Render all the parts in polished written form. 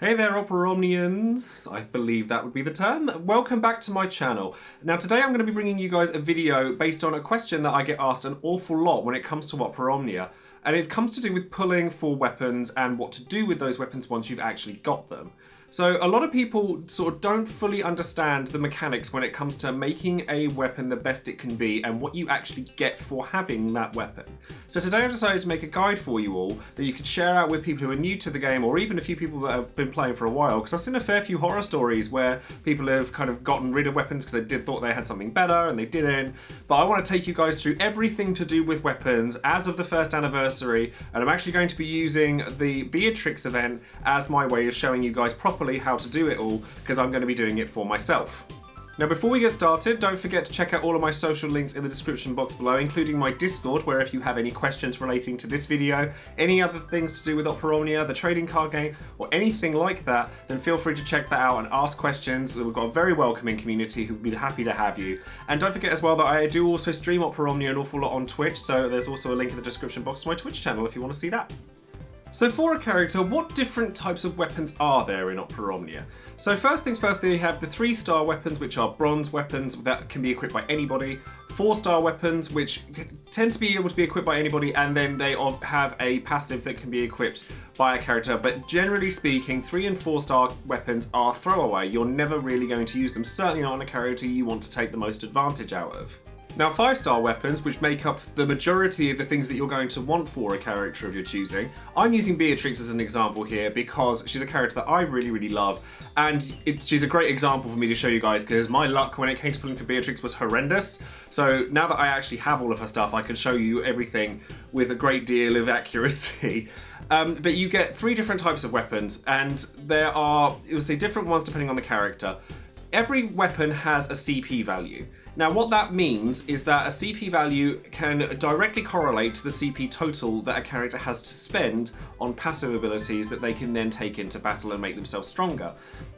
Hey there, Opera Omnians. I believe that would be the term. Welcome back to my channel. Now today I'm going to be bringing you guys a video based on a question that I get asked an awful lot when it comes to Opera Omnia. And it comes to do with pulling for weapons and what to do with those weapons once you've actually got them. So a lot of people sort of don't fully understand the mechanics when it comes to making a weapon the best it can be and what you actually get for having that weapon. So today I've decided to make a guide for you all that you could share out with people who are new to the game, or even a few people that have been playing for a while, because I've seen a fair few horror stories where people have kind of gotten rid of weapons because they thought they had something better and they didn't. But I want to take you guys through everything to do with weapons as of the first anniversary, and I'm actually going to be using the Beatrix event as my way of showing you guys properly how to do it all, because I'm going to be doing it for myself. Now before we get started, don't forget to check out all of my social links in the description box below, including my Discord, where if you have any questions relating to this video, any other things to do with Opera Omnia, the trading card game, or anything like that, then feel free to check that out and ask questions. We've got a very welcoming community who would be happy to have you. And don't forget as well that I do also stream Opera Omnia an awful lot on Twitch, so there's also a link in the description box to my Twitch channel if you want to see that. So for a character, what different types of weapons are there in Opera Omnia? So first things first, they have the 3-star weapons, which are bronze weapons that can be equipped by anybody, 4-star weapons, which tend to be able to be equipped by anybody, and then they have a passive that can be equipped by a character. But generally speaking, 3 and 4-star weapons are throwaway. You're never really going to use them, certainly not on a character you want to take the most advantage out of. Now 5-star weapons, which make up the majority of the things that you're going to want for a character of your choosing. I'm using Beatrix as an example here because she's a character that I really love, and she's a great example for me to show you guys, because my luck when it came to pulling for Beatrix was horrendous. So now that I actually have all of her stuff, I can show you everything with a great deal of accuracy. But you get 3 different types of weapons, and there are, you'll see, different ones depending on the character. Every weapon has a CP value. Now what that means is that a CP value can directly correlate to the CP total that a character has to spend on passive abilities that they can then take into battle and make themselves stronger.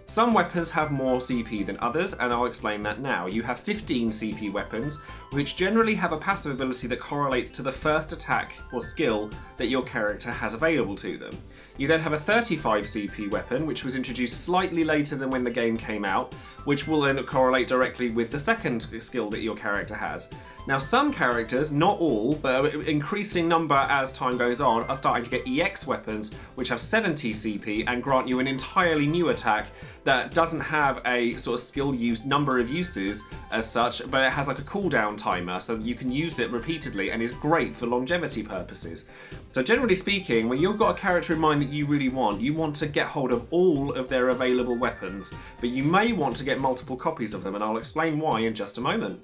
Some weapons have more CP than others, and I'll explain that now. You have 15 CP weapons, which generally have a passive ability that correlates to the first attack or skill that your character has available to them. You then have a 35 CP weapon, which was introduced slightly later than when the game came out, which will then correlate directly with the second skill that your character has. Now some characters, not all, but an increasing number as time goes on, are starting to get EX weapons, which have 70 CP and grant you an entirely new attack that doesn't have a sort of skill use number of uses as such, but it has like a cooldown timer so that you can use it repeatedly and is great for longevity purposes. So generally speaking, when you've got a character in mind that you really want, you want to get hold of all of their available weapons, but you may want to get multiple copies of them, and I'll explain why in just a moment.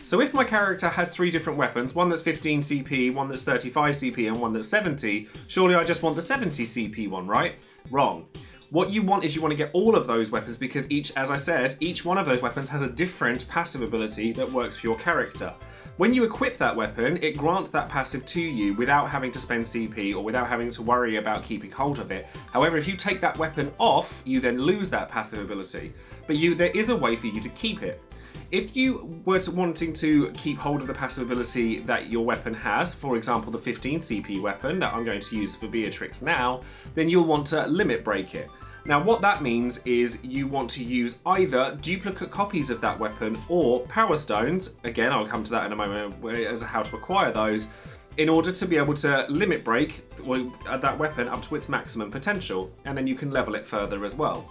So if my character has 3 different weapons, one that's 15 CP, one that's 35 CP, and one that's 70, surely I just want the 70 CP one, right? Wrong. What you want is you want to get all of those weapons, because as I said, each one of those weapons has a different passive ability that works for your character. When you equip that weapon, it grants that passive to you without having to spend CP or without having to worry about keeping hold of it. However, if you take that weapon off, you then lose that passive ability. But there is a way for you to keep it. If you were wanting to keep hold of the passive ability that your weapon has, for example the 15 CP weapon that I'm going to use for Beatrix now, then you'll want to limit break it. Now what that means is you want to use either duplicate copies of that weapon or power stones, again I'll come to that in a moment as to how to acquire those, in order to be able to limit break that weapon up to its maximum potential, and then you can level it further as well.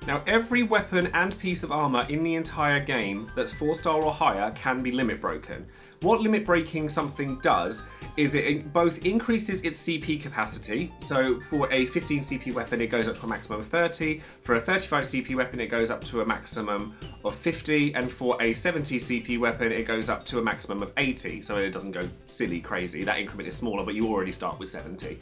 Now every weapon and piece of armor in the entire game that's 4-star or higher can be limit broken. What limit breaking something does is it both increases its CP capacity, so for a 15 CP weapon it goes up to a maximum of 30, for a 35 CP weapon it goes up to a maximum of 50, and for a 70 CP weapon it goes up to a maximum of 80, so it doesn't go silly crazy. That increment is smaller, but you already start with 70.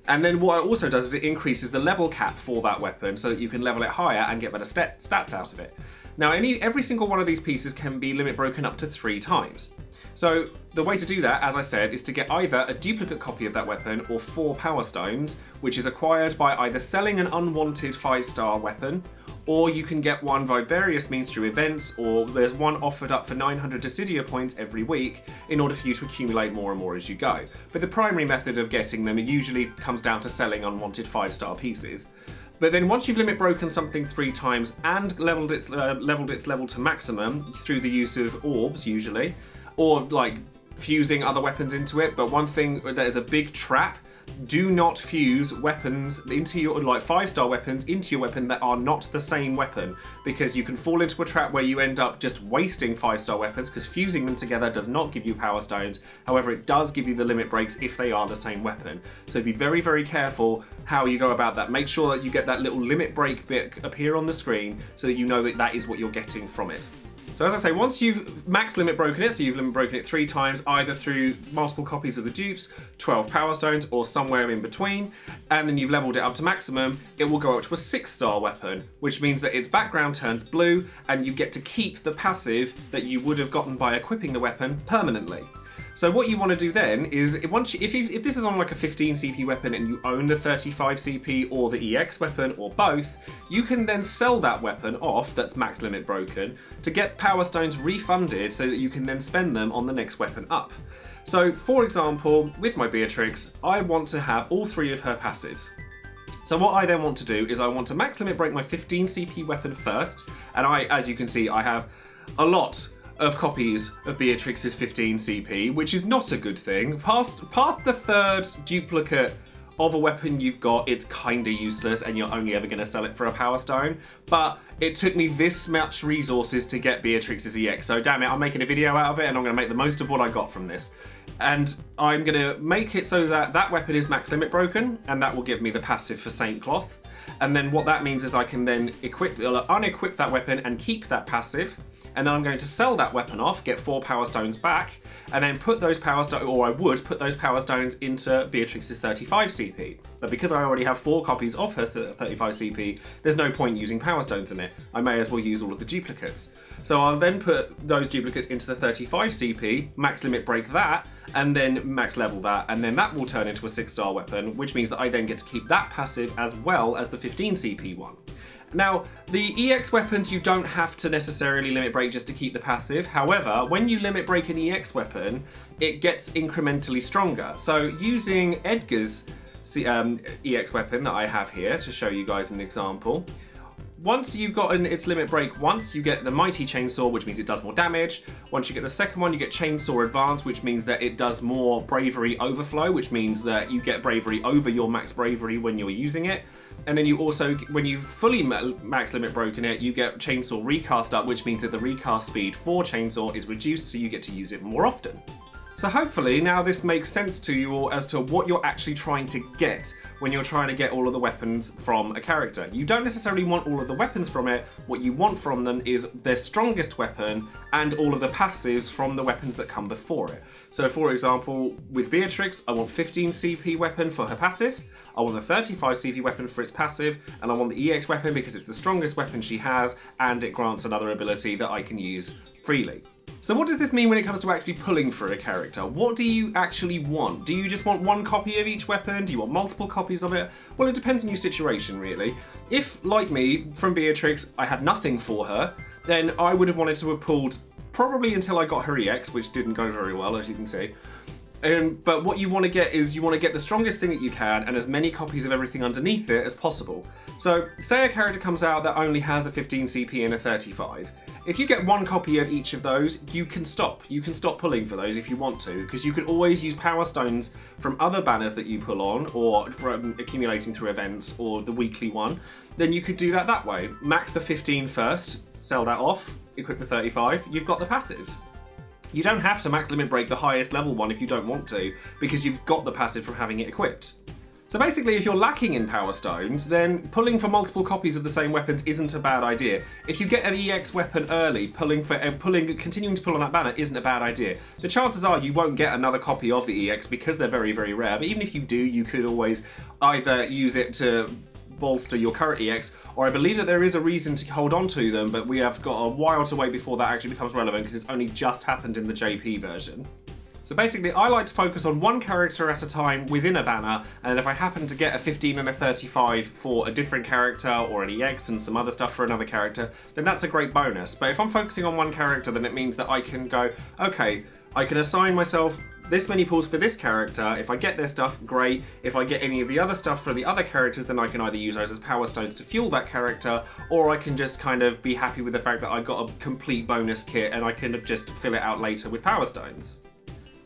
And then what it also does is it increases the level cap for that weapon so that you can level it higher and get better stats out of it. Now every single one of these pieces can be limit broken up to 3 times. So the way to do that, as I said, is to get either a duplicate copy of that weapon or 4 power stones, which is acquired by either selling an unwanted 5-star weapon, or you can get one by various means through events, or there's one offered up for 900 Dissidia points every week in order for you to accumulate more and more as you go. But the primary method of getting them usually comes down to selling unwanted 5-star pieces. But then once you've limit broken something 3 times and leveled its level to maximum through the use of orbs usually, or like fusing other weapons into it, but one thing that is a big trap, do not fuse weapons into your, like 5-star weapons into your weapon that are not the same weapon, because you can fall into a trap where you end up just wasting 5-star weapons, because fusing them together does not give you power stones. However, it does give you the limit breaks if they are the same weapon. So be very, very careful how you go about that. Make sure that you get that little limit break bit appear on the screen so that you know that that is what you're getting from it. So as I say, once you've max limit broken it, so you've limit broken it 3 times, either through multiple copies of the dupes, 12 power stones, or somewhere in between, and then you've leveled it up to maximum, it will go up to a 6-star weapon, which means that its background turns blue, and you get to keep the passive that you would have gotten by equipping the weapon permanently. So what you want to do then is, if this is on like a 15 CP weapon and you own the 35 CP or the EX weapon or both, you can then sell that weapon off that's max limit broken to get power stones refunded so that you can then spend them on the next weapon up. So for example, with my Beatrix, I want to have all 3 of her passives. So what I then want to do is I want to max limit break my 15 CP weapon first, and as you can see, I have a lot of copies of Beatrix's 15 CP, which is not a good thing. Past the 3rd duplicate of a weapon you've got, it's kinda useless and you're only ever gonna sell it for a power stone. But it took me this much resources to get Beatrix's EX, so damn it, I'm making a video out of it and I'm gonna make the most of what I got from this. And I'm gonna make it so that that weapon is max limit broken, and that will give me the passive for Saint Cloth. And then what that means is I can then unequip that weapon and keep that passive. And then I'm going to sell that weapon off, get 4 power stones back, and then put those power stones, or I would put those power stones into Beatrix's 35 CP. But because I already have 4 copies of her 35 CP, there's no point using power stones in it. I may as well use all of the duplicates. So I'll then put those duplicates into the 35 CP, max limit break that, and then max level that, and then that will turn into a 6-star weapon, which means that I then get to keep that passive as well as the 15 CP one. Now, the EX weapons you don't have to necessarily limit break just to keep the passive. However, when you limit break an EX weapon, it gets incrementally stronger. So using Edgar's EX weapon that I have here to show you guys an example, once you've gotten its limit break once, you get the Mighty Chainsaw, which means it does more damage. Once you get the second one, you get Chainsaw Advance, which means that it does more Bravery Overflow, which means that you get Bravery over your max Bravery when you're using it. And then you also, when you've fully max limit broken it, you get Chainsaw Recast up, which means that the recast speed for Chainsaw is reduced, so you get to use it more often. So hopefully now this makes sense to you all as to what you're actually trying to get when you're trying to get all of the weapons from a character. You don't necessarily want all of the weapons from it. What you want from them is their strongest weapon and all of the passives from the weapons that come before it. So for example, with Beatrix, I want 15 CP weapon for her passive, I want the 35 CP weapon for its passive, and I want the EX weapon because it's the strongest weapon she has and it grants another ability that I can use freely. So what does this mean when it comes to actually pulling for a character? What do you actually want? Do you just want 1 copy of each weapon? Do you want multiple copies of it? Well, it depends on your situation, really. If, like me, from Beatrix, I had nothing for her, then I would have wanted to have pulled probably until I got her EX, which didn't go very well, as you can see. But what you want to get is you want to get the strongest thing that you can and as many copies of everything underneath it as possible. So say a character comes out that only has a 15 CP and a 35. If you get 1 copy of each of those, you can stop. You can stop pulling for those if you want to, because you can always use power stones from other banners that you pull on, or from accumulating through events, or the weekly one. Then you could do that way. Max the 15 first, sell that off, equip the 35, you've got the passives. You don't have to max limit break the highest level one if you don't want to, because you've got the passive from having it equipped. So basically, if you're lacking in power stones, then pulling for multiple copies of the same weapons isn't a bad idea. If you get an EX weapon early, continuing to pull on that banner isn't a bad idea. The chances are you won't get another copy of the EX because they're very, very rare, but even if you do, you could always either use it to bolster your current EX, or I believe that there is a reason to hold on to them, but we have got a while to wait before that actually becomes relevant because it's only just happened in the JP version. So basically, I like to focus on 1 character at a time within a banner, and if I happen to get a 15 and a 35 for a different character, or an EX and some other stuff for another character, then that's a great bonus. But if I'm focusing on 1 character, then it means that I can go, okay, I can assign myself this many pulls for this character. If I get their stuff, great. If I get any of the other stuff for the other characters, then I can either use those as power stones to fuel that character, or I can just kind of be happy with the fact that I got a complete bonus kit and I can just fill it out later with power stones.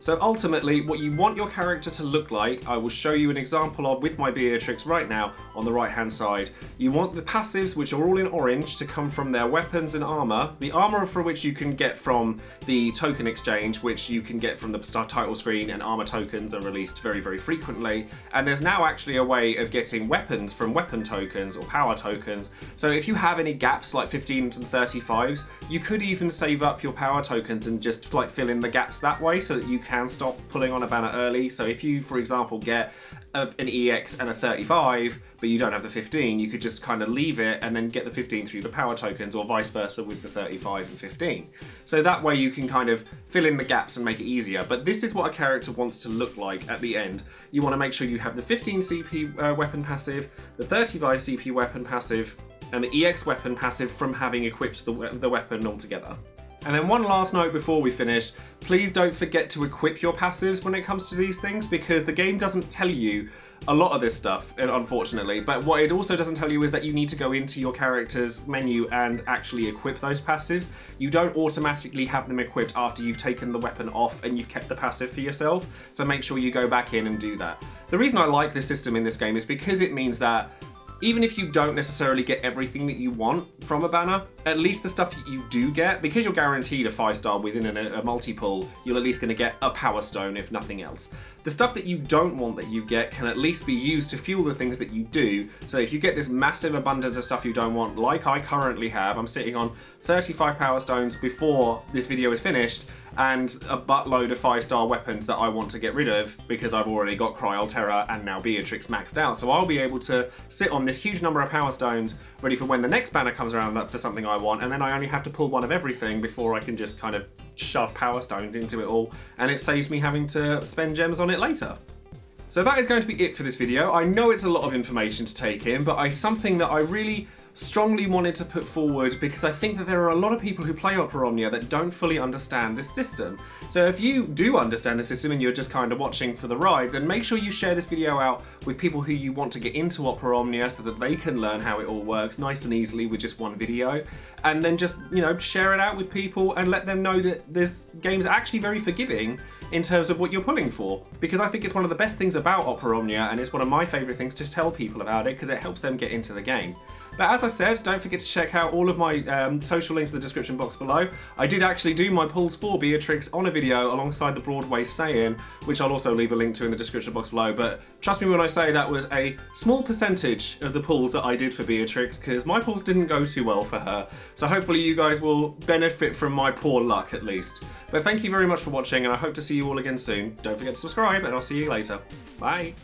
So ultimately, what you want your character to look like, I will show you an example of with my Beatrix right now on the right hand side. You want the passives, which are all in orange, to come from their weapons and armor. The armor for which you can get from the token exchange, which you can get from the start title screen, and armor tokens are released very, very frequently. And there's now actually a way of getting weapons from weapon tokens or power tokens. So if you have any gaps like 15s and 35s, you could even save up your power tokens and just like fill in the gaps that way so that you can stop pulling on a banner early. So if you, for example, get an EX and a 35, but you don't have the 15, you could just kind of leave it and then get the 15 through the power tokens, or vice versa with the 35 and 15. So that way you can kind of fill in the gaps and make it easier. But this is what a character wants to look like at the end. You want to make sure you have the 15 CP weapon passive, the 35 CP weapon passive, and the EX weapon passive from having equipped the weapon altogether. And then one last note before we finish, please don't forget to equip your passives when it comes to these things, because the game doesn't tell you a lot of this stuff, unfortunately, but what it also doesn't tell you is that you need to go into your character's menu and actually equip those passives. You don't automatically have them equipped after you've taken the weapon off and you've kept the passive for yourself, so make sure you go back in and do that. The reason I like this system in this game is because it means that even if you don't necessarily get everything that you want from a banner, at least the stuff that you do get, because you're guaranteed a 5-star within a multi-pull, you're at least going to get a power stone if nothing else. The stuff that you don't want that you get can at least be used to fuel the things that you do. So if you get this massive abundance of stuff you don't want, like I currently have, I'm sitting on 35 power stones before this video is finished, and a buttload of 5-star weapons that I want to get rid of because I've already got Cryol Terror and now Beatrix maxed out. So I'll be able to sit on this huge number of power stones ready for when the next banner comes around for something I want, and then I only have to pull one of everything before I can just kind of shove power stones into it all, and it saves me having to spend gems on it later. So that is going to be it for this video. I know it's a lot of information to take in, but something that I really strongly wanted to put forward because I think that there are a lot of people who play Opera Omnia that don't fully understand this system. So if you do understand the system and you're just kind of watching for the ride, then make sure you share this video out with people who you want to get into Opera Omnia so that they can learn how it all works nice and easily with just one video. And then just, you know, share it out with people and let them know that this game's actually very forgiving in terms of what you're pulling for, because I think it's one of the best things about Opera Omnia, and it's one of my favourite things to tell people about it because it helps them get into the game. But as I said, don't forget to check out all of my social links in the description box below. I did actually do my pulls for Beatrix on a video alongside the Broadway Saiyan, which I'll also leave a link to in the description box below, but trust me when I say that was a small percentage of the pulls that I did for Beatrix, because my pulls didn't go too well for her. So hopefully you guys will benefit from my poor luck at least. But thank you very much for watching, and I hope to see you all again soon. Don't forget to subscribe, and I'll see you later. Bye!